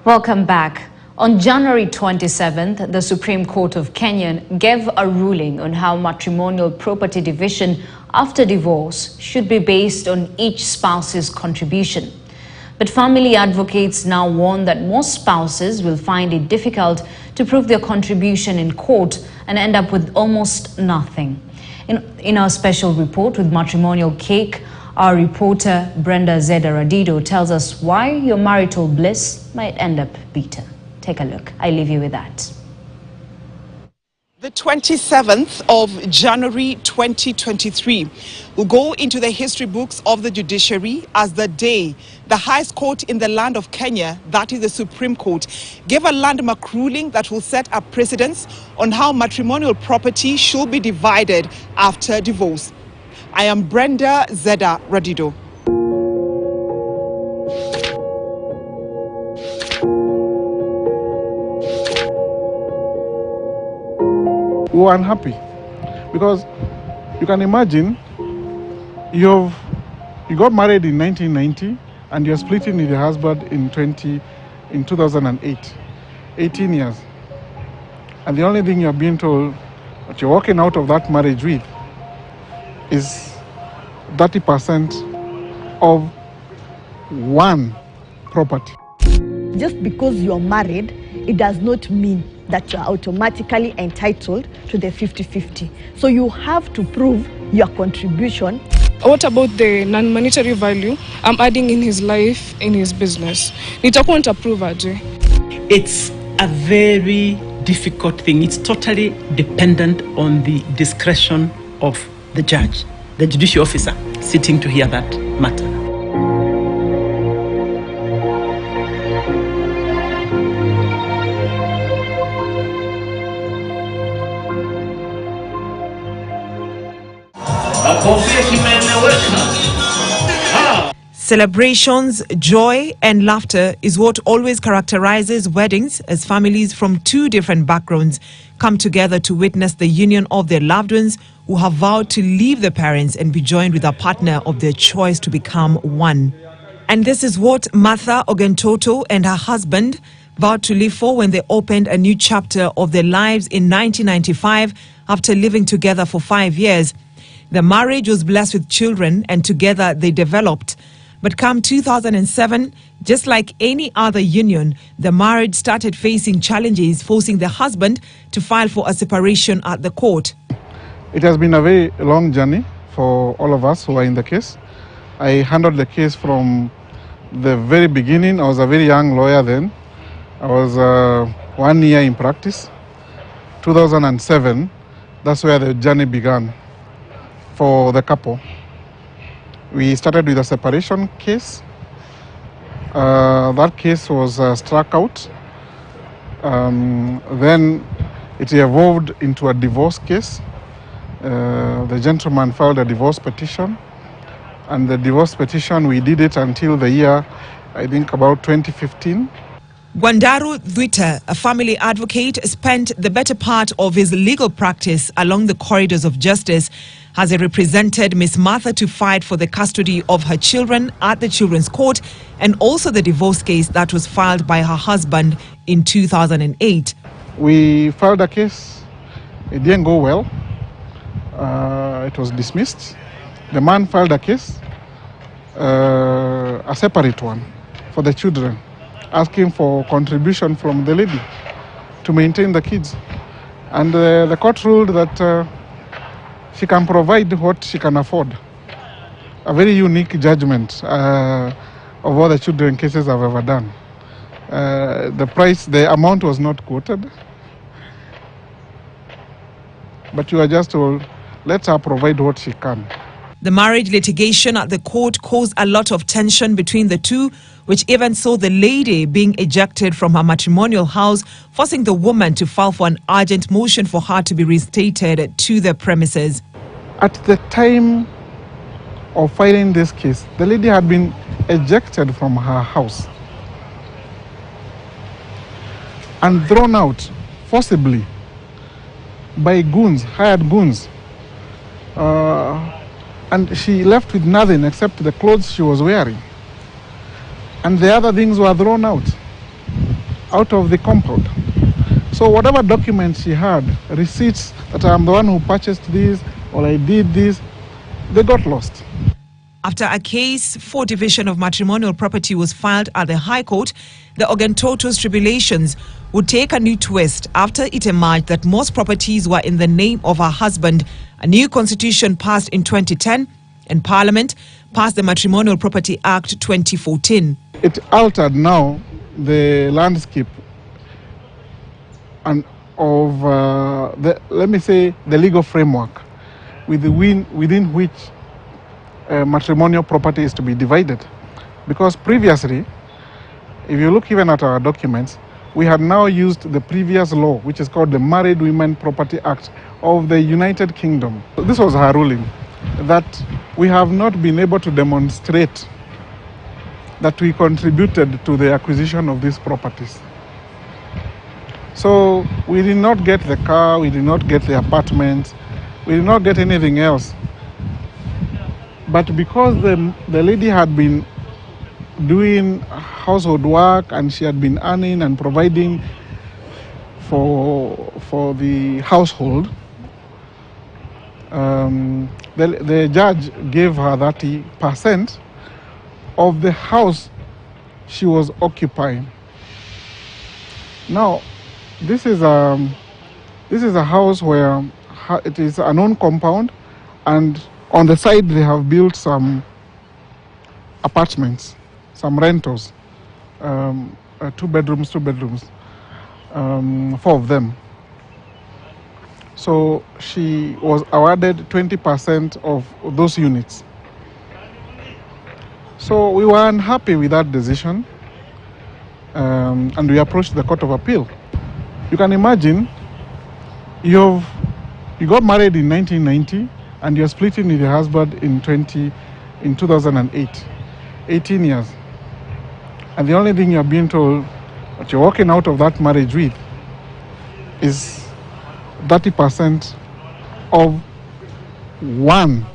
Welcome back. On January 27th, the Supreme Court of Kenya gave a ruling on how matrimonial property division after divorce should be based on each spouse's contribution. But family advocates now warn that most spouses will find it difficult to prove their contribution in court and end up with almost nothing. In our special report with Matrimonial Cake, our reporter Brenda Zeda Radido tells us why your marital bliss might end up bitter. Take a look. I leave you with that. The 27th of January 2023 will go into the history books of the judiciary as the day the highest court in the land of Kenya, that is the Supreme Court, gave a landmark ruling that will set a precedence on how matrimonial property should be divided after divorce. I am Brenda Zeda Radido. We were unhappy because you can imagine you got married in 1990 and you're splitting with your husband in 2008, 18 years. And the only thing you're being told that you're walking out of that marriage with is 30% of one property. Just because you're married, it does not mean that you're automatically entitled to the 50-50. So you have to prove your contribution. What about the non-monetary value I'm adding in his life, in his business? Nitakuwa nitaprove aje? It's a very difficult thing. It's totally dependent on the discretion of the judge, the judicial officer sitting to hear that matter. Celebrations, joy and laughter is what always characterizes weddings as families from two different backgrounds come together to witness the union of their loved ones who have vowed to leave their parents and be joined with a partner of their choice to become one. And this is what Martha Ogentoto and her husband vowed to live for when they opened a new chapter of their lives in 1995 after living together for 5 years. The marriage was blessed with children and together they developed. But come 2007, just like any other union, the marriage started facing challenges, forcing the husband to file for a separation at the court. It has been a very long journey for all of us who are in the case. I handled the case from the very beginning. I was a very young lawyer then. I was 1 year in practice. 2007, that's where the journey began for the couple. We started with a separation case. That case was struck out. Then it evolved into a divorce case. The gentleman filed a divorce petition. And the divorce petition, we did it until the year, I think about 2015. Gwandaru Dwita, a family advocate, spent the better part of his legal practice along the corridors of justice as he represented Miss Martha to fight for the custody of her children at the Children's Court and also the divorce case that was filed by her husband in 2008. We filed a case. It didn't go well. It was dismissed. The man filed a case, a separate one for the children, asking for contribution from the lady to maintain the kids. And the court ruled that she can provide what she can afford. A very unique judgment of all the children cases I've ever done. The amount was not quoted, but you are just told, let her provide what she can. The marriage litigation at the court caused a lot of tension between the two, which even saw the lady being ejected from her matrimonial house, forcing the woman to file for an urgent motion for her to be reinstated to the premises. At the time of filing this case, the lady had been ejected from her house and thrown out forcibly by goons, hired goons. And she left with nothing except the clothes she was wearing. And the other things were thrown out. out of the compound. So whatever documents she had, receipts that I'm the one who purchased this or I did this, they got lost. After a case for division of matrimonial property was filed at the High Court, the Ogentoto's tribulations would take a new twist after it emerged that most properties were in the name of her husband. A new constitution passed in 2010 and Parliament passed the Matrimonial Property Act 2014. It altered now the landscape and of let me say the legal framework within which matrimonial property is to be divided. Because previously, if you look even at our documents, we had now used the previous law, which is called the Married Women Property Act of the United Kingdom. This was her ruling, that we have not been able to demonstrate that we contributed to the acquisition of these properties. So we did not get the car, we did not get the apartment, we did not get anything else. But because the lady had been doing household work and she had been earning and providing for the household, the judge gave her 30% of the house she was occupying. Now, this is a house where it is an own compound, and on the side they have built some apartments, some rentals, 2 bedrooms, 4 of them. So she was awarded 20% of those units. So we were unhappy with that decision, and we approached the Court of Appeal. You can imagine, you got married in 1990 and you're splitting with your husband in 2008, 18 years. And the only thing you're being told that you're walking out of that marriage with is 30% of one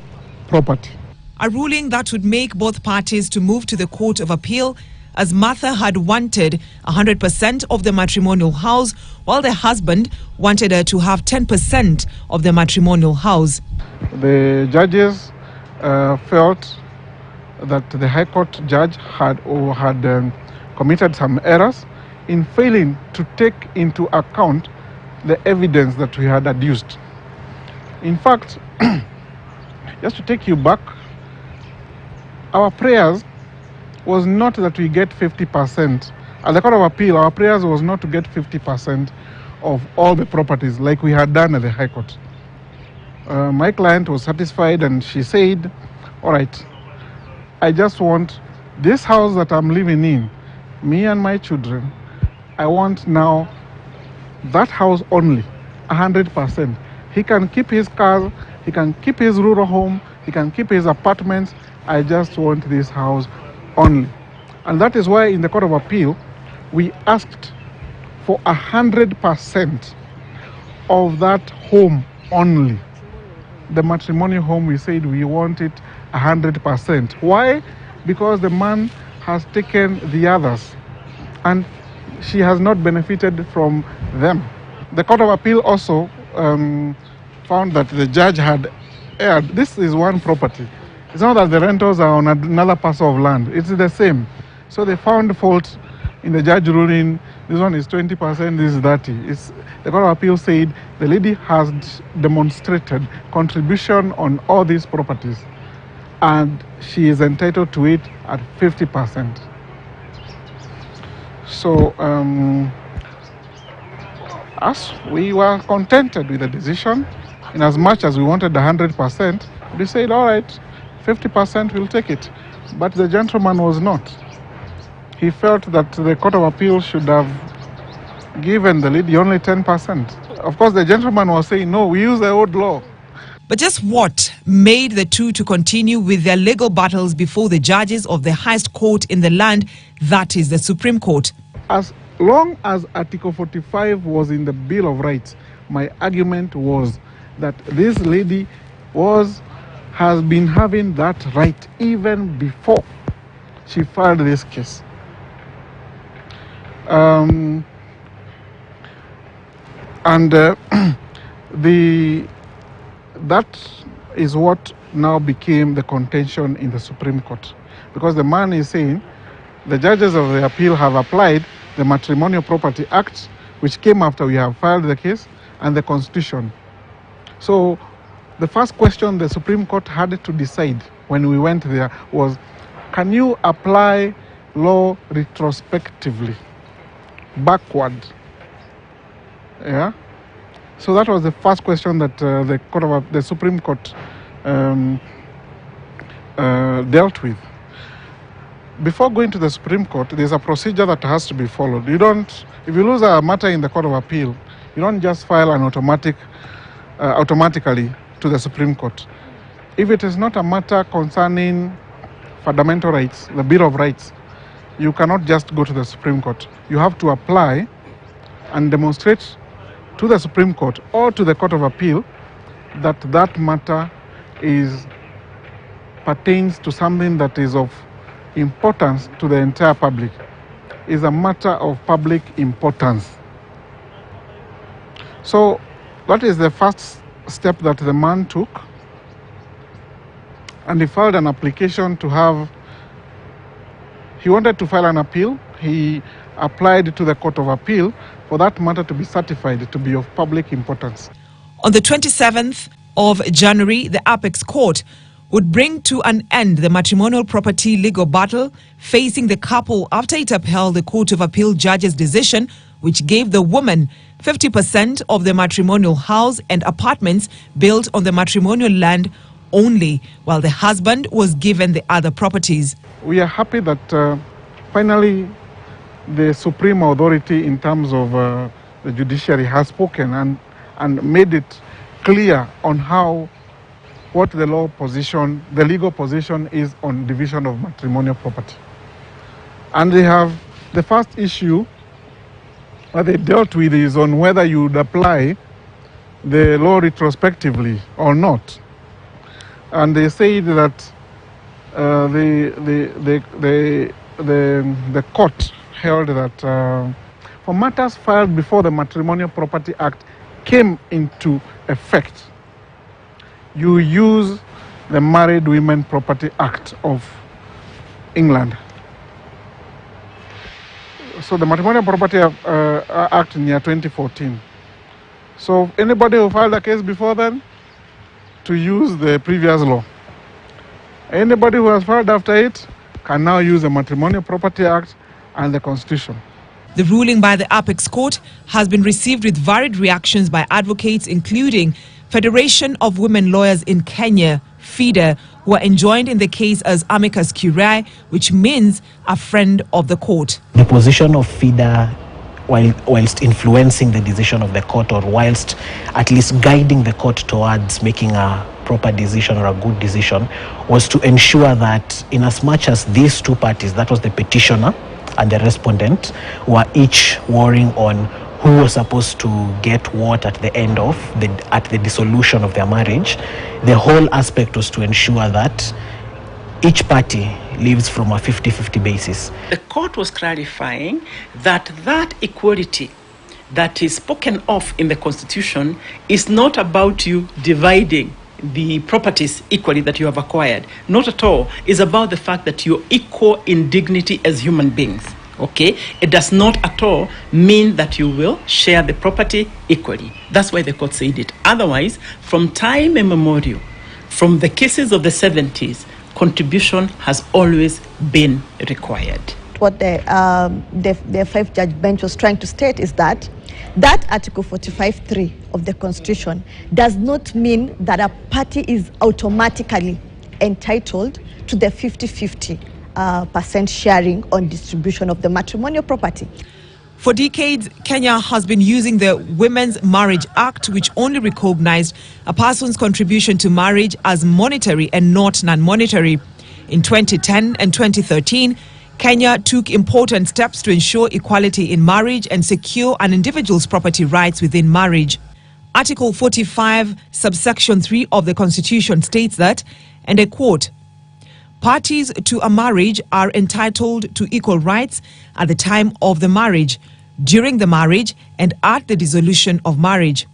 property. A ruling that would make both parties to move to the Court of Appeal, as Martha had wanted 100% of the matrimonial house, while the husband wanted her to have 10% of the matrimonial house. The judges felt that the High Court judge had committed some errors in failing to take into account the evidence that we had adduced. In fact, just to take you back, our prayers was not that we get 50%. At the Court of Appeal, our prayers was not to get 50% of all the properties like we had done at the High Court. My client was satisfied and she said, all right, I just want this house that I'm living in, me and my children, I want now that house only, 100%. He can keep his car, he can keep his rural home, he can keep his apartments. I just want this house only. And that is why in the Court of Appeal, we asked for 100% of that home only. The matrimonial home, we said we want it 100%. Why? Because the man has taken the others and she has not benefited from them. The Court of Appeal also found that the judge had erred. This is one property. It's not that the rentals are on another parcel of land. It's the same. So they found fault in the judge ruling. This one is 20%, this is 30%. The Court of Appeal said the lady has demonstrated contribution on all these properties and she is entitled to it at 50%. So as we were contented with the decision, in as much as we wanted 100%, we said, all right, 50% we'll take it. But the gentleman was not. He felt that the Court of Appeal should have given the lady only 10%. Of course, the gentleman was saying, no, we use the old law. But just what made the two to continue with their legal battles before the judges of the highest court in the land, that is the Supreme Court? As long as Article 45 was in the Bill of Rights, my argument was that this lady has been having that right even before she filed this case. And that is what now became the contention in the Supreme Court, because the man is saying the judges of the appeal have applied the Matrimonial Property Act, which came after we have filed the case, and the Constitution. So the first question the Supreme Court had to decide when we went there was, can you apply law retrospectively, backward? Yeah. So that was the first question that the Supreme Court dealt with. Before going to the Supreme Court, there's a procedure that has to be followed. If you lose a matter in the Court of Appeal, you don't just file an automatically to the Supreme Court. If it is not a matter concerning fundamental rights, the Bill of Rights, you cannot just go to the Supreme Court. You have to apply and demonstrate to the Supreme Court or to the Court of Appeal that that matter pertains to something that is of importance to the entire public, is a matter of public importance. So that is the first step that the man took, and he filed an application he wanted to file an appeal. He applied to the Court of Appeal for that matter to be certified to be of public importance. On the 27th of January, the Apex Court would bring to an end the matrimonial property legal battle facing the couple after it upheld the Court of Appeal judge's decision, which gave the woman 50% of the matrimonial house and apartments built on the matrimonial land only, while the husband was given the other properties. We are happy that finally the supreme authority in terms of the judiciary has spoken and made it clear on what the legal position is on division of matrimonial property. And the first issue that they dealt with is on whether you would apply the law retrospectively or not. And they said that the court held that for matters filed before the Matrimonial Property Act came into effect, you use the Married Women Property Act of England. So the Matrimonial Property Act in year 2014. So anybody who filed a case before then, to use the previous law. Anybody who has filed after it can now use the Matrimonial Property Act and the Constitution. The ruling by the Apex Court has been received with varied reactions by advocates, including Federation of Women Lawyers in Kenya, FIDA, who are enjoined in the case as amicus curiae, which means a friend of the court. The position of FIDA, whilst influencing the decision of the court, or whilst at least guiding the court towards making a proper decision or a good decision, was to ensure that in as much as these two parties, that was the petitioner and the respondent, were each warring on who was supposed to get what at the end of at the dissolution of their marriage, the whole aspect was to ensure that each party lives from a 50-50 basis. The court was clarifying that equality that is spoken of in the Constitution is not about you dividing the properties equally that you have acquired. Not at all. It's about the fact that you're equal in dignity as human beings. Okay? It does not at all mean that you will share the property equally. That's why the court said it. Otherwise, from time immemorial, from the cases of the 70s, contribution has always been required. What the 5-judge bench was trying to state is that Article 45(3) of the Constitution does not mean that a party is automatically entitled to the 50-50% sharing on distribution of the matrimonial property. For decades, Kenya has been using the Women's Marriage Act, which only recognized a person's contribution to marriage as monetary and not non-monetary. In 2010 and 2013, Kenya took important steps to ensure equality in marriage and secure an individual's property rights within marriage. Article 45, subsection 3 of the Constitution states that, and I quote, "Parties to a marriage are entitled to equal rights at the time of the marriage, during the marriage and at the dissolution of marriage.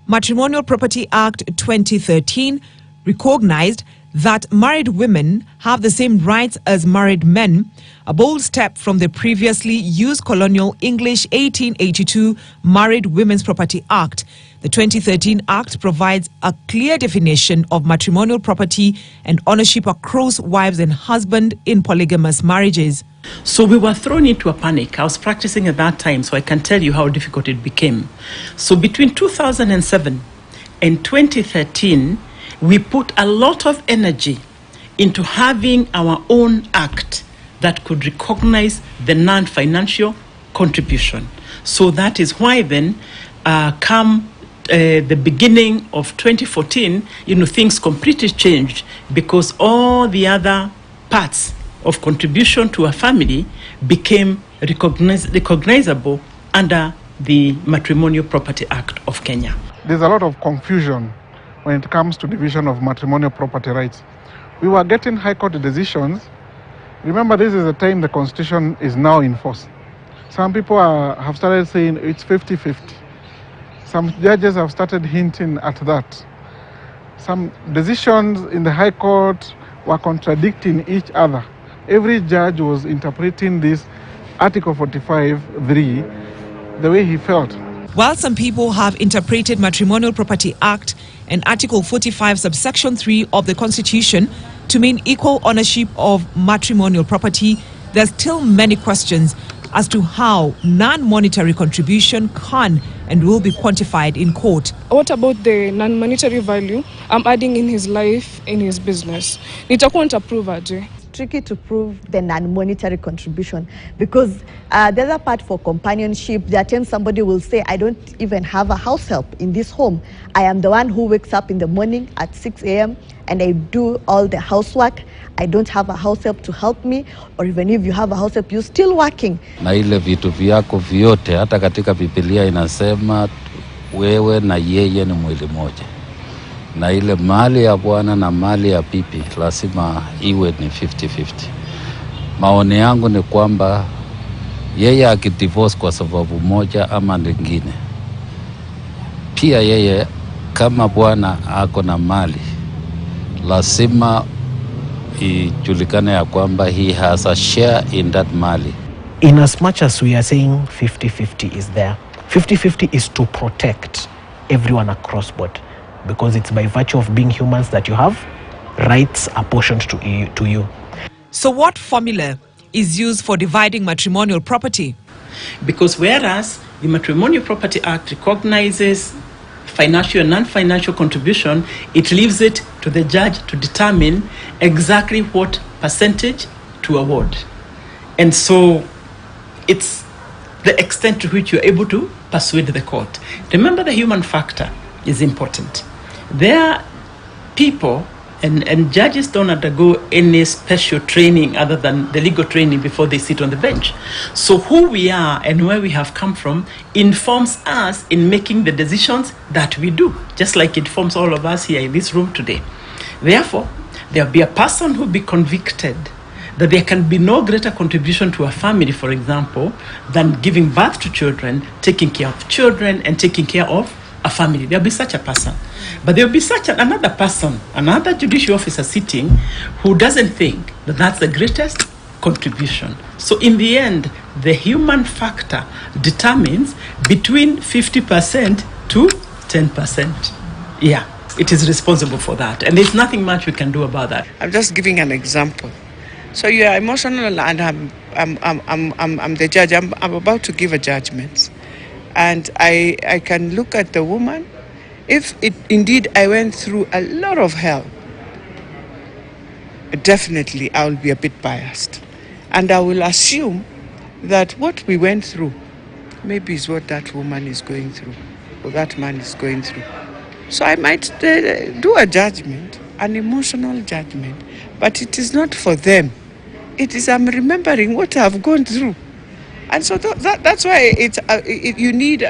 Matrimonial Property Act 2013 recognized that married women have the same rights as married men, a bold step from the previously used colonial English 1882 Married Women's Property Act. The 2013 Act provides a clear definition of matrimonial property and ownership across wives and husbands in polygamous marriages. So we were thrown into a panic. I was practicing at that time, so I can tell you how difficult it became. So between 2007 and 2013, we put a lot of energy into having our own act that could recognize the non-financial contribution. So that is why then, come the beginning of 2014, things completely changed, because all the other parts of contribution to a family became recognizable under the Matrimonial Property Act of Kenya. There's a lot of confusion when it comes to division of matrimonial property rights. We were getting high court decisions. Remember, this is the time the constitution is now in force. Some people have started saying it's 50-50. Some judges have started hinting at that. Some decisions in the high court were contradicting each other. Every judge was interpreting this Article 45(3) the way he felt. While some people have interpreted Matrimonial Property Act and Article 45 subsection 3 of the Constitution to mean equal ownership of matrimonial property, there are still many questions as to how non-monetary contribution can and will be quantified in court. What about the non-monetary value I'm adding in his life, in his business? Nitakuwa nitaprove aje? Tricky to prove the non-monetary contribution, because the other part for companionship, there are times somebody will say, I don't even have a house help in this home. I am the one who wakes up in the morning at 6 a.m. and I do all the housework. I don't have a house help to help me, or even if you have a house help, you're still working. Na ile vitu vyako vyote, hata katika Biblia inasema wewe na yeye ni mwili moja. Na ile mali ya bwana na mali ya bibi lazima iwe ni 50-50. Maoni yangu ni kwamba yeye akidivorce kwa sababu moja ama nyingine, pia yeye kama bwana ako na mali, lazima ijulikane ya kwamba he has a share in that mali. In as much as we are saying 50-50 is there, 50-50 is to protect everyone across board, because it's by virtue of being humans that you have rights apportioned to you. So what formula is used for dividing matrimonial property? Because whereas the Matrimonial Property Act recognizes financial and non-financial contribution, it leaves it to the judge to determine exactly what percentage to award. And so it's the extent to which you're able to persuade the court. Remember, the human factor is important. There are people, and judges don't undergo any special training other than the legal training before they sit on the bench. So who we are and where we have come from informs us in making the decisions that we do, just like it informs all of us here in this room today. Therefore, there'll be a person who will be convicted that there can be no greater contribution to a family, for example, than giving birth to children, taking care of children, and taking care of a family. There'll be such a person. But there'll be another person, another judicial officer sitting, who doesn't think that that's the greatest contribution. So in the end, the human factor determines between 50% to 10%. Yeah, it is responsible for that. And there's nothing much we can do about that. I'm just giving an example. So you are emotional, and I'm the judge. I'm about to give a judgment. And I can look at the woman. If indeed I went through a lot of hell, definitely I will be a bit biased. And I will assume that what we went through maybe is what that woman is going through, or that man is going through. So I might do a judgment, an emotional judgment, but it is not for them. It is I'm remembering what I've gone through. And so that's why you need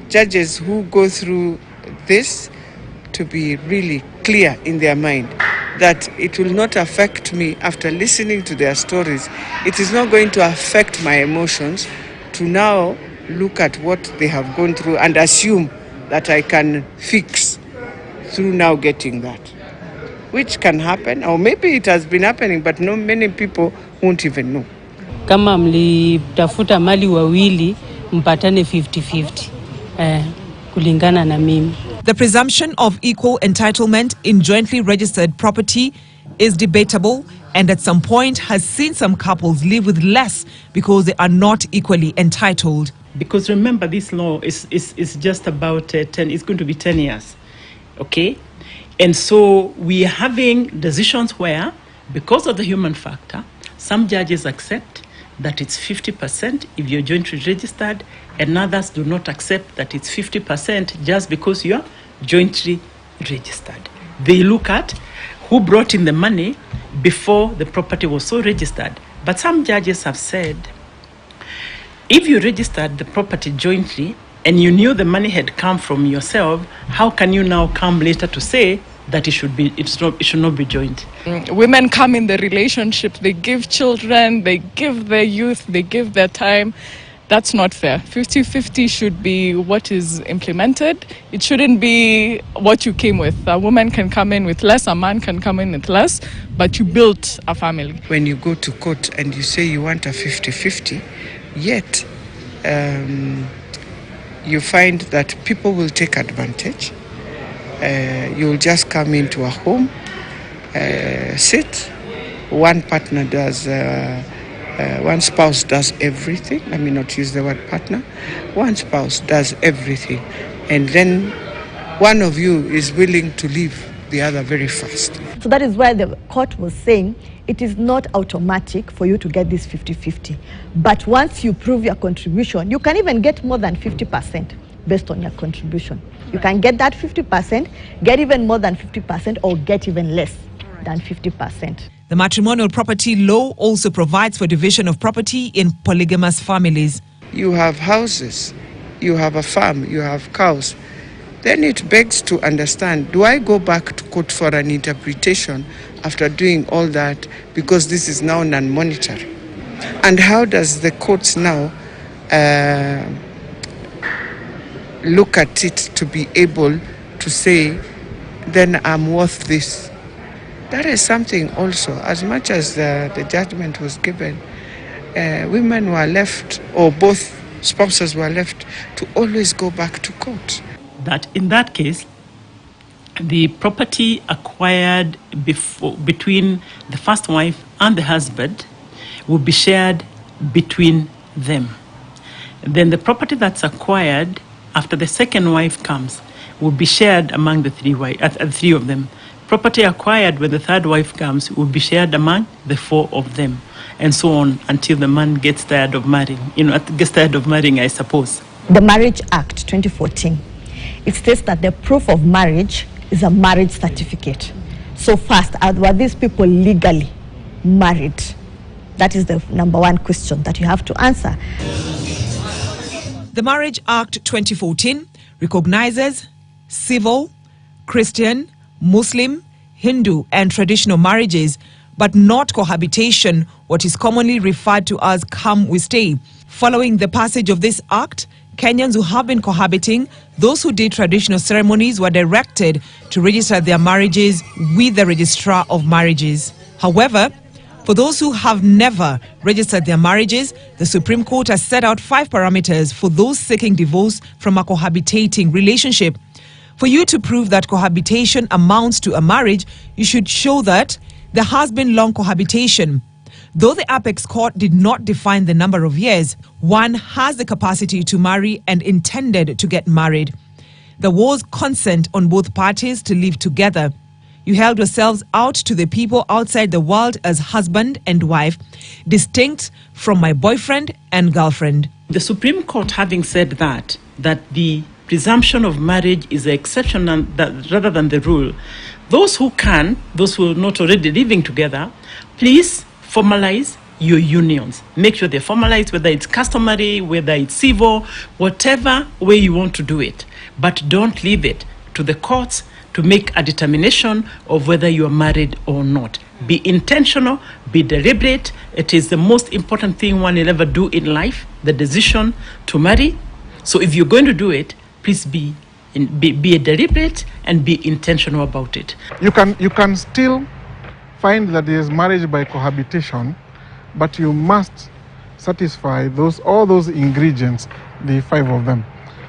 judges who go through this to be really clear in their mind. that it will not affect me after listening to their stories. It is not going to affect my emotions to now look at what they have gone through and assume that I can fix through now getting that, which can happen, or maybe it has been happening, but no, many people won't even know. Kama mlitafuta mali wawili mpatane 50-50 kulingana na mimi. The presumption of equal entitlement in jointly registered property is debatable and at some point has seen some couples live with less because they are not equally entitled. Because remember, this law is just about 10, it's going to be 10 years, okay? And so we are having decisions where, because of the human factor, some judges accept that it's 50% if you're jointly registered, and others do not accept that it's 50% just because you're jointly registered. They look at who brought in the money before the property was so registered. But some judges have said, if you registered the property jointly and you knew the money had come from yourself, how can you now come later to say that it should not be joint? Women come in the relationship, they give children, they give their youth, they give their time. That's not fair. 50-50 should be what is implemented. It shouldn't be what you came with. A woman can come in with less, a man can come in with less, but you built a family. When you go to court and you say you want a 50-50, yet you find that people will take advantage. You'll just come into a home, sit, one partner does, one spouse does everything. Let me not use the word partner. One spouse does everything. And then one of you is willing to leave the other very fast. So that is why the court was saying it is not automatic for you to get this 50-50. But once you prove your contribution, you can even get more than 50% based on your contribution. You can get that 50%, get even more than 50%, or get even less than 50%. The matrimonial property law also provides for division of property in polygamous families. You have houses, you have a farm, you have cows. Then it begs to understand, do I go back to court for an interpretation after doing all that, because this is now non-monetary? And how does the courts now look at it to be able to say, then I'm worth this? That is something also, as much as the judgment was given, women were left, or both spouses were left, to always go back to court. That in that case, the property acquired between the first wife and the husband will be shared between them. Then the property that's acquired after the second wife comes will be shared among the three of them. Property acquired when the third wife comes will be shared among the four of them, and so on until the man gets tired of marrying. Gets tired of marrying, I suppose. The Marriage Act 2014, it states that the proof of marriage is a marriage certificate. So first, were these people legally married? That is the number one question that you have to answer. The Marriage Act 2014 recognizes civil, Christian, Muslim, Hindu and traditional marriages, but not cohabitation, what is commonly referred to as come we stay. Following the passage of this act, Kenyans who have been cohabiting, those who did traditional ceremonies, were directed to register their marriages with the Registrar of Marriages. However, for those who have never registered their marriages, the Supreme Court has set out 5 parameters for those seeking divorce from a cohabitating relationship. For you to prove that cohabitation amounts to a marriage, you should show that there has been long cohabitation. Though the Apex Court did not define the number of years, one has the capacity to marry and intended to get married. There was consent on both parties to live together. You held yourselves out to the people outside the world as husband and wife, distinct from my boyfriend and girlfriend. The Supreme Court, having said that the presumption of marriage is the exception rather than the rule, those who are not already living together, please formalize your unions. Make sure they're formalized, whether it's customary, whether it's civil, whatever way you want to do it. But don't leave it to the courts to make a determination of whether you are married or not. Be intentional, be deliberate. It is the most important thing one will ever do in life, the decision to marry. So if you're going to do it, please be deliberate and be intentional about it. You can still find that there is marriage by cohabitation, but you must satisfy all those ingredients, the 5 of them.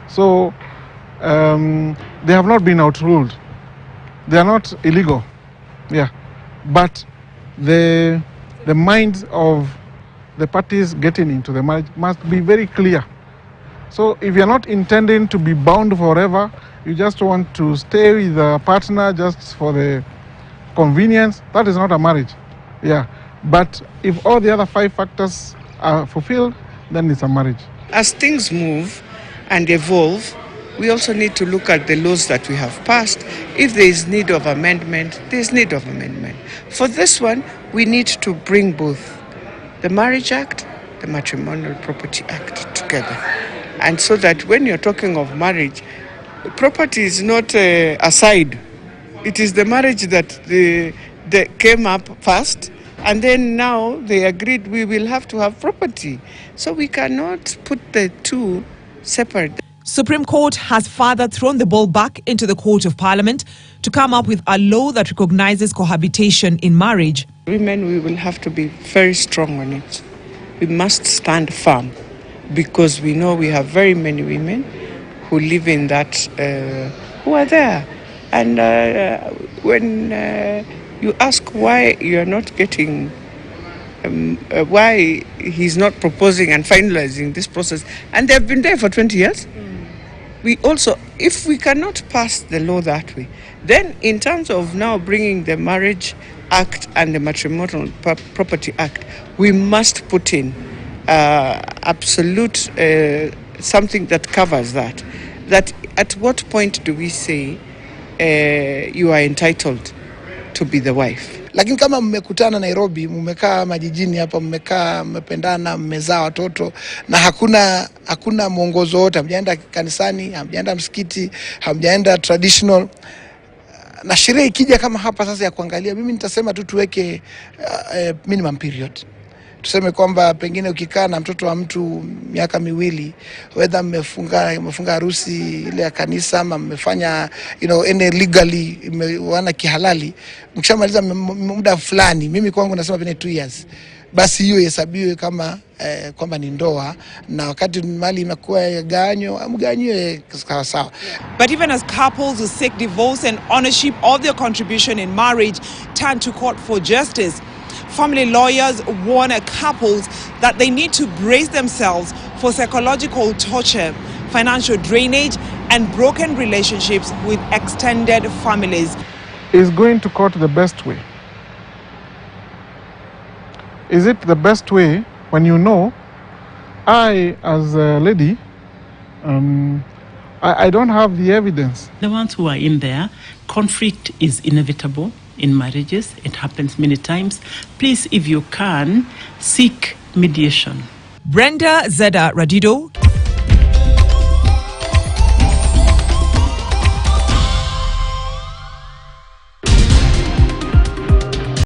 So they have not been outruled. They are not illegal. Yeah. But the minds of the parties getting into the marriage must be very clear. So if you're not intending to be bound forever, you just want to stay with a partner just for the convenience, that is not a marriage. Yeah. But if all the other 5 factors are fulfilled, then it's a marriage. As things move and evolve, we also need to look at the laws that we have passed. If there is need of amendment, there is need of amendment. For this one, we need to bring both the Marriage Act, the Matrimonial Property Act together. And so that when you're talking of marriage, property is not a side. It is the marriage that they came up first, and then now they agreed we will have to have property. So we cannot put the two separate. Supreme Court has further thrown the ball back into the Court of Parliament to come up with a law that recognizes cohabitation in marriage. Women, we will have to be very strong on it. We must stand firm because we know we have very many women who live in that, who are there. And when you ask why you're not getting, why he's not proposing and finalizing this process, and they've been there for 20 years, we also, if we cannot pass the law that way, then in terms of now bringing the Marriage Act and the Matrimonial Property Act, we must put in absolute something that covers that. That at what point do we say you are entitled to be the wife? Lakini kama mmekutana Nairobi, mmekaa majijini hapa, mmekaa, mmependana, mmezaa watoto na hakuna mwongozo wote, hamjaenda kanisani, hamjaenda msikiti, hamjaenda traditional, na sheria ikija kama hapa sasa ya kuangalia, mimi nitasema tu tuweke minimum period. Tuseme kwamba pengine ukikaa na mtoto wa mtu miaka 2, whether mmefunga harusi ile ya kanisa ama mmefanya any legally wana kihalali, mkishamaliza muda fulani, mimi kwangu nasema pengine 2 years, basi hiyo hesabiwe kama kwamba ni ndoa, na wakati mali imekuwa mgawanywe sawa. But even as couples who seek divorce and ownership of their contribution in marriage turn to court for justice, family lawyers warn couples that they need to brace themselves for psychological torture, financial drainage, and broken relationships with extended families. Is going to court the best way? Is it the best way when you know, I as a lady, I don't have the evidence? The ones who are in there, conflict is inevitable in marriages. It happens many times. Please, if you can, seek mediation. Brenda Zeda Radido.